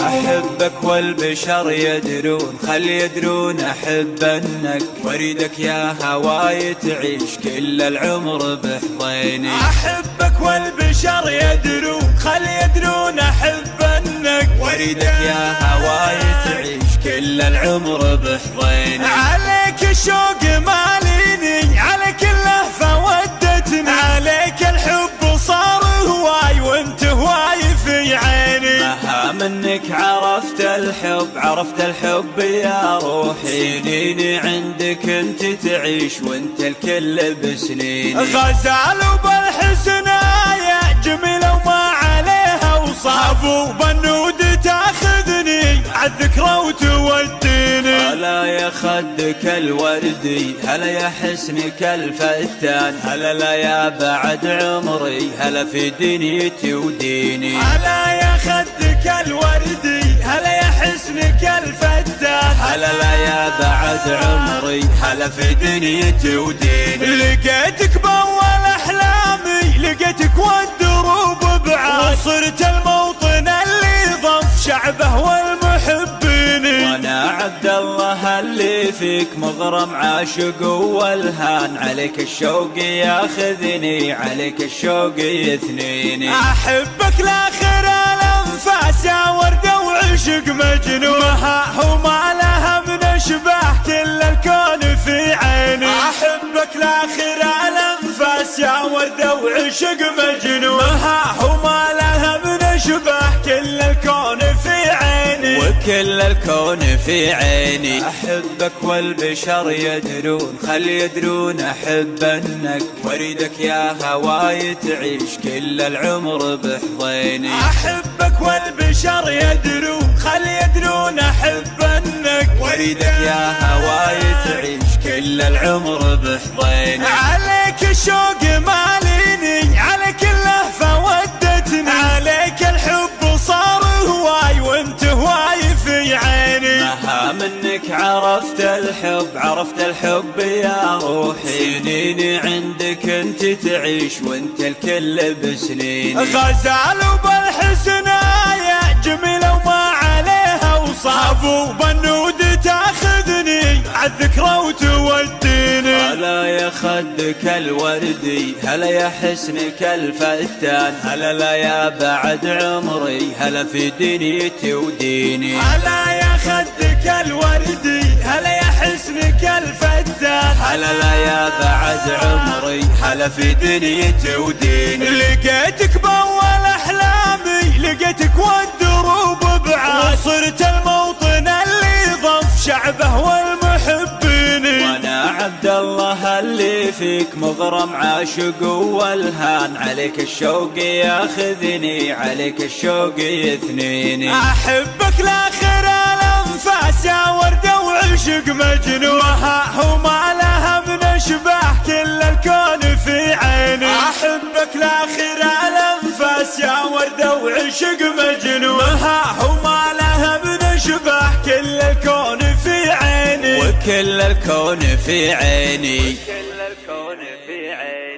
أحبك والبشر يدرون، خل يدرون أحب أنك، واريدك يا هواي تعيش كل العمر بحضيني. أحبك والبشر يدرون، خل يدرون أحب أنك، واريدك يا هواي تعيش كل العمر بحضيني. عليك الشوق ماليني، عليك اللهفة ودتني، عليك الحب صار هواي وانت هواي في عيني. مها منك عرفت الحب يا روحي، سنيني عندك انت تعيش وانت الكل بسنيني. غزال وبالحسنايا جميلة وما عليها وصاف، وبنود تاخذني عالذكرى وتوديني. هلا يا خدك الوردي، هلا يا حسنك الفتان، هلا لا يا بعد عمري، هلا في دنيتي وديني. هلا يا خدك الوردي، هلا يا حسنك الفتان، هلا لا يا بعد عمري، هلا في دنيتي وديني. لقيتك بأول أحلامي، لقيتك والدروب بعاد، وصرت الموطن اللي ضف شعبه والمحبين. وانا عبد الله اللي فيك مغرم عاشق والهان، عليك الشوق ياخذني، عليك الشوق يثنيني. أحبك لاخر الأنفاس يا وردة وعشق مجنون، وما لها من أشباه كل الكون في عيني. أحبك لاخر الأنفاس يا وردة وعشق مجنون، وما لها من أشباه كل الكون في عيني. وكل الكون في عيني. أحبك والبشر يدرون، خل يدرون أحب أنك، واريدك يا هواي تعيش كل العمر بحضيني. أحبك والبشر يدرون، خل يدرون أحب أنك، واريدك يا هواي تعيش كل العمر بحضيني. عليك الشوق ماليني، عليك اللهفة ودتني، عليك الحب صار هواي وانت هواي في عيني. مها منك عرفت الحب يا روحي، سنيني عندك انت تعيش وانت الكل بسنيني. غزال وبالحسنايا جميلة وما عليها وصاف، وبنود تاخذني عالذكرى وتوديني. هلا يا خدك الوردي، هلا يا حسنك الفتان، هلا لا يا بعد عمري، هلا في دنيتي وديني. هلا يا خدك الوردي، هلا يا حسنك الفتان، هلا لا يا بعد عمري، هلا في دنيتي وديني. لقيتك بأول أحلامي، لقيتك والدروب بعاد، وصرت الموطن اللي ضف شعبه والمحبين. وانا عبد الله اللي فيك مغرم عاشق والهان، عليك الشوق ياخذني، عليك الشوق يثنيني. أحبك لاخر الأنفاس يا وردة وعشق مجنون، وما لها من أشباه كل الكون في عيني. أحبك لاخر الأنفاس يا وردة وعشق مجنون، وما لها من أشباه كل الكون في عيني. وكل الكون في عيني. وكل الكون في عيني.